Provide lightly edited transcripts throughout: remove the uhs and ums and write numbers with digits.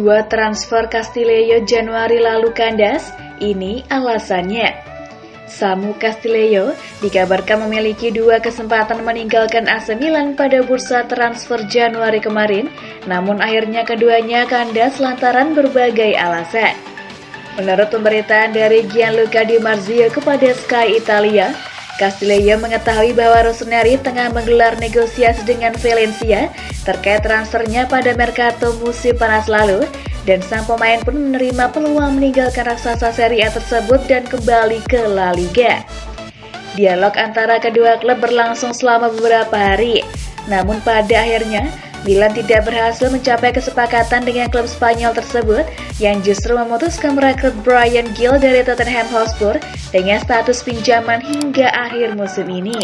Dua transfer Castillejo Januari lalu kandas, ini alasannya. Samu Castillejo dikabarkan memiliki dua kesempatan meninggalkan AC Milan pada bursa transfer Januari kemarin, namun akhirnya keduanya kandas lantaran berbagai alasan. Menurut pemberitaan dari Gianluca Di Marzio kepada Sky Italia, Castillejo mengetahui bahwa Rossoneri tengah menggelar negosiasi dengan Valencia terkait transfernya pada Mercato musim panas lalu, dan sang pemain pun menerima peluang meninggalkan raksasa Serie A tersebut dan kembali ke La Liga. Dialog antara kedua klub berlangsung selama beberapa hari, namun pada akhirnya Milan tidak berhasil mencapai kesepakatan dengan klub Spanyol tersebut yang justru memutuskan merekrut Bryan Gil dari Tottenham Hotspur dengan status pinjaman hingga akhir musim ini.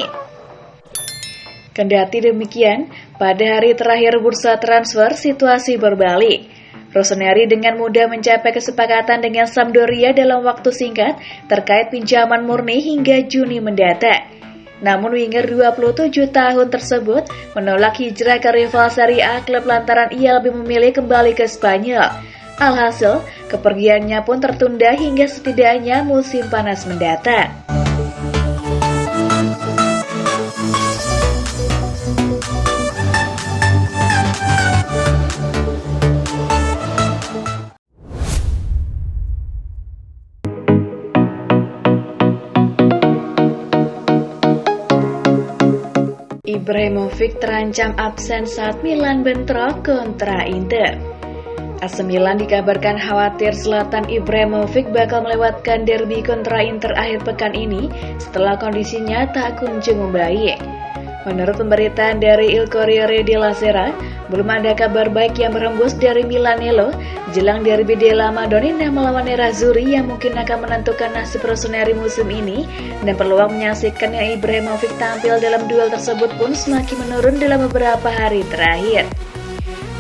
Kendati demikian, pada hari terakhir bursa transfer situasi berbalik. Rossoneri dengan mudah mencapai kesepakatan dengan Sampdoria dalam waktu singkat terkait pinjaman murni hingga Juni mendatang. Namun winger 27 tahun tersebut menolak hijrah ke rival Serie A klub lantaran ia lebih memilih kembali ke Spanyol. Alhasil, kepergiannya pun tertunda hingga setidaknya musim panas mendatang. Ibrahimovic terancam absen saat Milan bentrok kontra Inter. AC Milan dikabarkan khawatir Zlatan Ibrahimovic bakal melewatkan derby kontra Inter akhir pekan ini setelah kondisinya tak kunjung membaik. Menurut pemberitaan dari Il Corriere della Sera, belum ada kabar baik yang berhembus dari Milanello jelang derby della Madonnina melawan Nerazzurri yang mungkin akan menentukan nasib Rossoneri musim ini, dan peluang menyaksikannya Ibrahimovic tampil dalam duel tersebut pun semakin menurun dalam beberapa hari terakhir.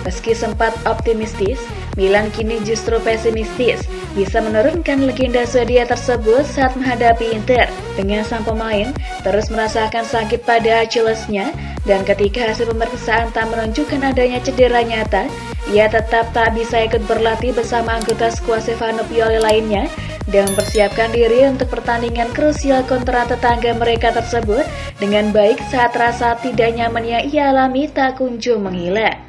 Meski sempat optimistis, Milan kini justru pesimistis bisa menurunkan legenda Swedia tersebut saat menghadapi Inter dengan sang pemain terus merasakan sakit pada Achillesnya, dan ketika hasil pemeriksaan tak menunjukkan adanya cedera nyata, ia tetap tak bisa ikut berlatih bersama anggota skuad Stefano Pioli lainnya dan mempersiapkan diri untuk pertandingan krusial kontra tetangga mereka tersebut dengan baik saat rasa tidak nyaman yang ia alami tak kunjung menghilang.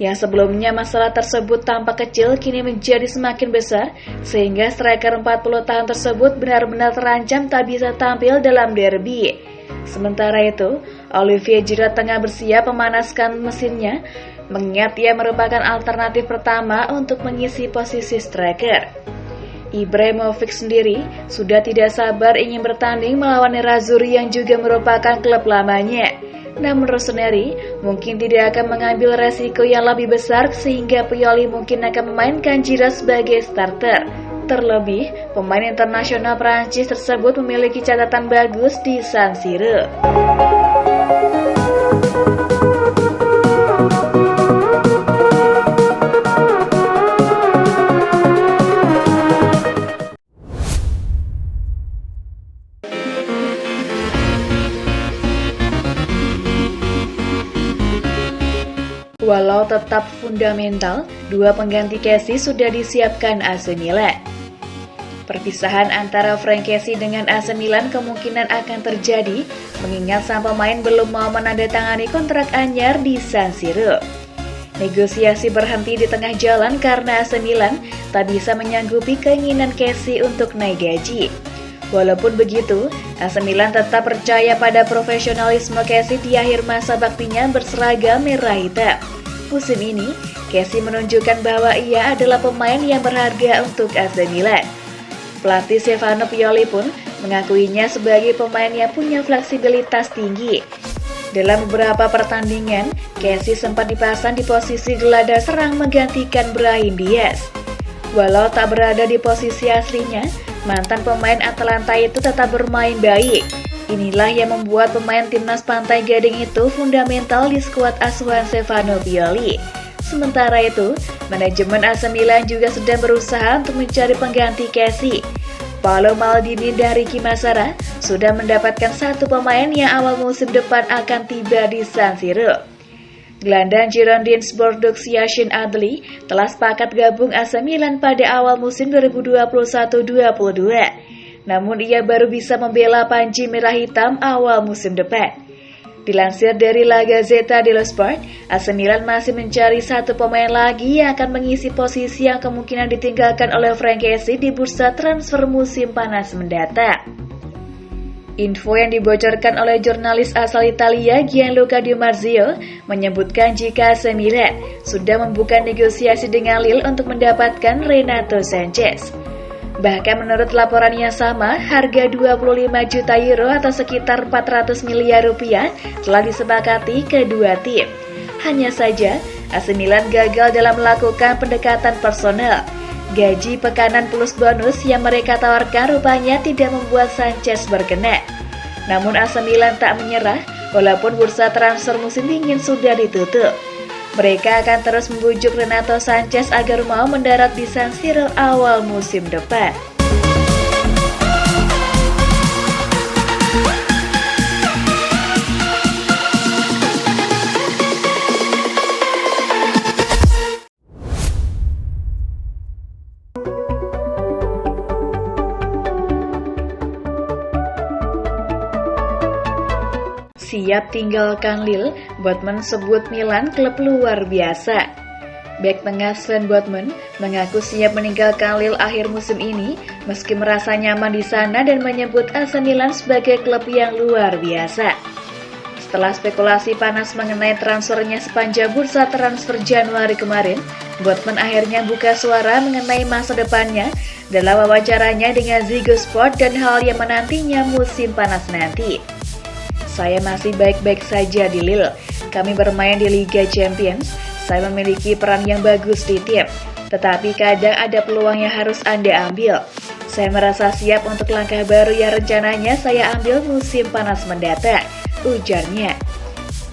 Yang sebelumnya masalah tersebut tampak kecil kini menjadi semakin besar, sehingga striker 40 tahun tersebut benar-benar terancam tak bisa tampil dalam derby. Sementara itu, Olivier Giroud tengah bersiap memanaskan mesinnya, mengingat ia merupakan alternatif pertama untuk mengisi posisi striker. Ibrahimovic sendiri sudah tidak sabar ingin bertanding melawan Nerazzurri yang juga merupakan klub lamanya. Namun Rossoneri mungkin tidak akan mengambil resiko yang lebih besar sehingga Pioli mungkin akan memainkan Giroud sebagai starter. Terlebih, pemain internasional Prancis tersebut memiliki catatan bagus di San Siro. Walau tetap fundamental, dua pengganti Kessie sudah disiapkan AC Milan. Perpisahan antara Frank Kessie dengan AC Milan kemungkinan akan terjadi, mengingat sang pemain belum mau menandatangani kontrak anyar di San Siro. Negosiasi berhenti di tengah jalan karena AC Milan tak bisa menyanggupi keinginan Kessie untuk naik gaji. Walaupun begitu, AC Milan tetap percaya pada profesionalisme Kessie di akhir masa baktinya berseragam merah hitam. Musim ini, Kessie menunjukkan bahwa ia adalah pemain yang berharga untuk AC Milan. Pelatih Stefano Pioli pun mengakuinya sebagai pemain yang punya fleksibilitas tinggi. Dalam beberapa pertandingan, Kessie sempat dipasang di posisi gelandang serang menggantikan Brahim Diaz. Walau tak berada di posisi aslinya, mantan pemain Atalanta itu tetap bermain baik. Inilah yang membuat pemain timnas Pantai Gading itu fundamental di skuad asuhan Stefano Pioli. Sementara itu, manajemen AC Milan juga sedang berusaha untuk mencari pengganti Kessie. Paolo Maldini dan Ricky Massara sudah mendapatkan satu pemain yang awal musim depan akan tiba di San Siro. Gelandang Girondins Bordeaux Yacine Adli telah sepakat gabung AC Milan pada awal musim 2021-22. Namun ia baru bisa membela Panji Merah Hitam awal musim depan. Dilansir dari La Gazzetta dello Sport, AC Milan masih mencari satu pemain lagi yang akan mengisi posisi yang kemungkinan ditinggalkan oleh Frank Kessie di bursa transfer musim panas mendatang. Info yang dibocorkan oleh jurnalis asal Italia Gianluca Di Marzio menyebutkan jika AC Milan sudah membuka negosiasi dengan Lille untuk mendapatkan Renato Sanchez. Bahkan menurut laporan yang sama, harga 25 juta euro atau sekitar 400 miliar rupiah telah disepakati kedua tim. Hanya saja, AC Milan gagal dalam melakukan pendekatan personel. Gaji pekanan plus bonus yang mereka tawarkan rupanya tidak membuat Sanchez berkenan. Namun AC Milan tak menyerah, walaupun bursa transfer musim dingin sudah ditutup. Mereka akan terus membujuk Renato Sanchez agar mau mendarat di San Siro awal musim depan. Siap tinggalkan Lille, Botman sebut Milan klub luar biasa. Bek tengah Sven Botman mengaku siap meninggalkan Lille akhir musim ini meski merasa nyaman di sana dan menyebut AC Milan sebagai klub yang luar biasa. Setelah spekulasi panas mengenai transfernya sepanjang bursa transfer Januari kemarin, Botman akhirnya buka suara mengenai masa depannya dalam wawancaranya dengan Ziggo Sport dan hal yang menantinya musim panas nanti. Saya masih baik-baik saja di Lille. Kami bermain di Liga Champions. Saya memiliki peran yang bagus di tim. Tetapi kadang ada peluang yang harus Anda ambil. Saya merasa siap untuk langkah baru yang rencananya saya ambil musim panas mendatang, ujarnya.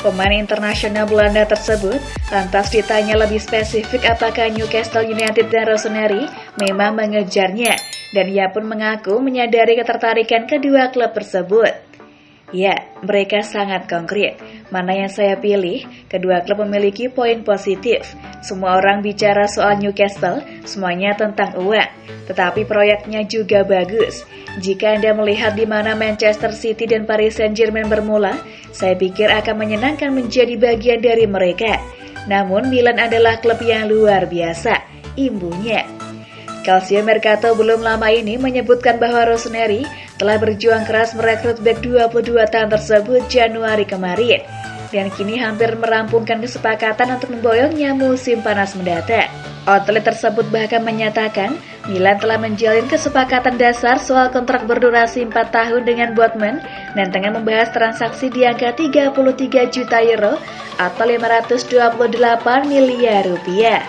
Pemain internasional Belanda tersebut lantas ditanya lebih spesifik apakah Newcastle United dan Rossoneri memang mengejarnya. Dan ia pun mengaku menyadari ketertarikan kedua klub tersebut. Ya, mereka sangat konkret. Mana yang saya pilih? Kedua klub memiliki poin positif. Semua orang bicara soal Newcastle, semuanya tentang uang. Tetapi proyeknya juga bagus. Jika Anda melihat di mana Manchester City dan Paris Saint-Germain bermula, saya pikir akan menyenangkan menjadi bagian dari mereka. Namun Milan adalah klub yang luar biasa, imbunya. Calcio Mercato belum lama ini menyebutkan bahwa Rossoneri telah berjuang keras merekrut bek 22 tahun tersebut Januari kemarin dan kini hampir merampungkan kesepakatan untuk memboyongnya musim panas mendatang. Outlet tersebut bahkan menyatakan Milan telah menjalin kesepakatan dasar soal kontrak berdurasi 4 tahun dengan Botman dan tengah membahas transaksi di angka 33 juta euro atau 528 miliar rupiah.